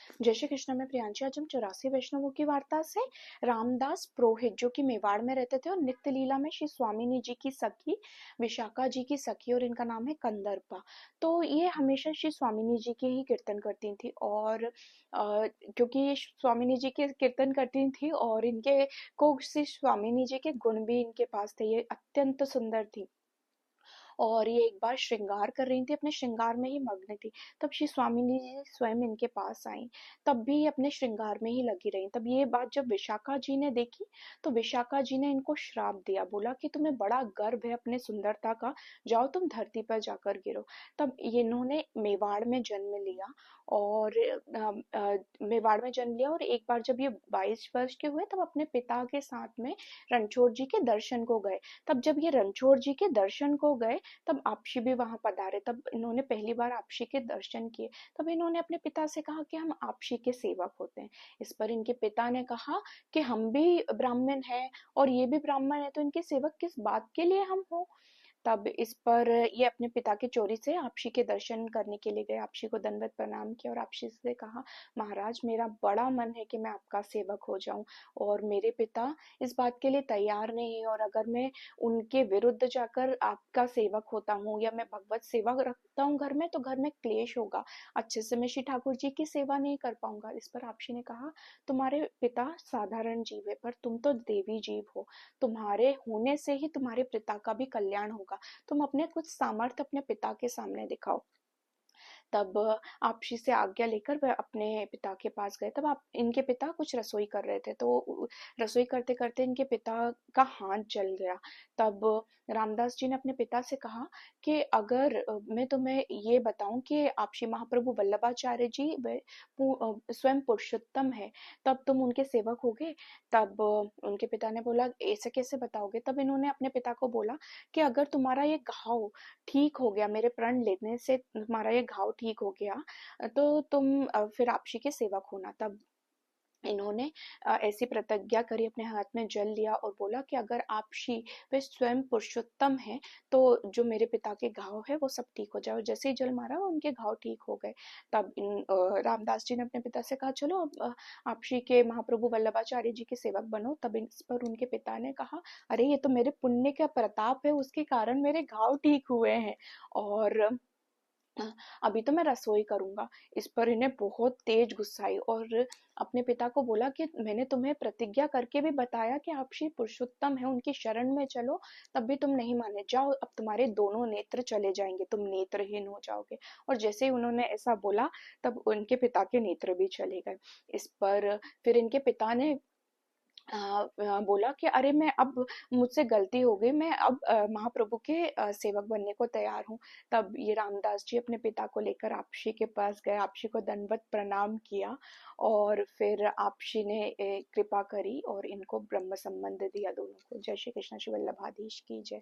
जय श्री कृष्ण में प्रियांशी। आज हम 84 वैष्णवों की वार्ता से रामदास पुरोहित जो कि मेवाड़ में रहते थे और नित्य लीला में श्री स्वामिनी जी की सखी विशाखा जी की सखी और इनका नाम है कंदर्पा। तो ये हमेशा श्री स्वामिनी जी के ही कीर्तन करती थी और क्योंकि ये स्वामिनी जी के कीर्तन करती थी और इनके को श्री स्वामिनी जी के गुण भी इनके पास थे। ये अत्यंत सुंदर थी और ये एक बार श्रृंगार कर रही थी, अपने श्रृंगार में ही मग्न थी। तब श्री स्वामिनी जी स्वयं इनके पास आई, तब भी ये अपने श्रृंगार में ही लगी रही। तब ये बात जब विशाखा जी ने देखी तो विशाखा जी ने इनको श्राप दिया, बोला कि तुम्हें बड़ा गर्व है अपने सुंदरता का, जाओ तुम धरती पर जाकर गिरो। तब ये इन्होंने मेवाड़ में जन्म लिया और मेवाड़ में जन्म लिया और एक बार जब ये 22 वर्ष के हुए तब अपने पिता के साथ में रणछोड़ जी के दर्शन को गए। तब जब ये रणछोड़ जी के दर्शन को गए तब आपशी भी वहां पधारे। तब इन्होंने पहली बार आपशी के दर्शन किए। तब इन्होंने अपने पिता से कहा कि हम आपशी के सेवक होते हैं। इस पर इनके पिता ने कहा कि हम भी ब्राह्मण हैं और ये भी ब्राह्मण है, तो इनके सेवक किस बात के लिए हम हो। तब इस पर ये अपने पिता की चोरी से आपशी के दर्शन करने के लिए गए। आपशी को दंडवत प्रणाम किया और आपशी से कहा, महाराज मेरा बड़ा मन है कि मैं आपका सेवक हो जाऊं और मेरे पिता इस बात के लिए तैयार नहीं है, और अगर मैं उनके विरुद्ध जाकर आपका सेवक होता हूँ या मैं भगवत सेवा रखता हूँ घर में तो घर में क्लेश होगा, अच्छे से मैं श्री ठाकुर जी की सेवा नहीं कर पाऊंगा। इस पर आपशी ने कहा, तुम्हारे पिता साधारण जीव है पर तुम तो देवी जीव हो, तुम्हारे होने से ही तुम्हारे पिता का भी कल्याण होगा, तुम अपने कुछ सामर्थ्य अपने पिता के सामने दिखाओ। तब आपशी से आज्ञा लेकर वह अपने पिता के पास गए। तब आप इनके पिता कुछ रसोई कर रहे थे, तो रसोई करते करते इनके पिता का हाथ जल गया। तब रामदास जी ने अपने पिता से कहा कि अगर मैं तुम्हें ये बताऊं कि आप श्री महाप्रभु वल्लभाचार्य जी स्वयं पुरुषोत्तम है, तब तुम उनके सेवक होगे। तब उनके पिता ने बोला, ऐसे कैसे बताओगे। तब इन्होंने अपने पिता को बोला कि अगर तुम्हारा ये घाव ठीक हो गया, मेरे प्रण लेने से तुम्हारा ये घाव ठीक हो गया, तो तुम फिर आपशी के सेवक होना। तब इन्होंने ऐसी प्रतिज्ञा करी, अपने हाथ में जल लिया और बोला कि अगर आपशी वे स्वयं पुरुषोत्तम है तो जो मेरे पिता के घाव है वो सब ठीक हो जाए। और जैसे ही जल मारा उनके घाव ठीक हो गए। तब रामदास जी ने अपने पिता से कहा, चलो अब आपशी के महाप्रभु वल्लभाचार्य जी के सेवक बनो। तब इस पर उनके पिता ने कहा, अरे ये तो मेरे पुण्य का प्रताप है, उसके कारण मेरे घाव ठीक हुए हैं और अभी तो मैं रसोई करूंगा। इस पर इन्हें बहुत तेज गुस्सा आई और अपने पिता को बोला कि मैंने तुम्हें प्रतिज्ञा करके भी बताया कि आप श्री पुरुषोत्तम है, उनकी शरण में चलो, तब भी तुम नहीं माने। जाओ, अब तुम्हारे दोनों नेत्र चले जाएंगे, तुम नेत्रहीन हो जाओगे। और जैसे ही उन्होंने ऐसा बोला तब उनके पिता के नेत्र भी चले गए। इस पर फिर इनके पिता ने बोला कि अरे मैं अब मुझसे गलती हो गई, मैं अब महाप्रभु के सेवक बनने को तैयार हूँ। तब ये रामदास जी अपने पिता को लेकर आपशी के पास गए, आपशी को दंडवत प्रणाम किया और फिर आपशी ने कृपा करी और इनको ब्रह्म संबंध दिया दोनों को। जय श्री कृष्ण। श्री वल्लभाधीश की जय।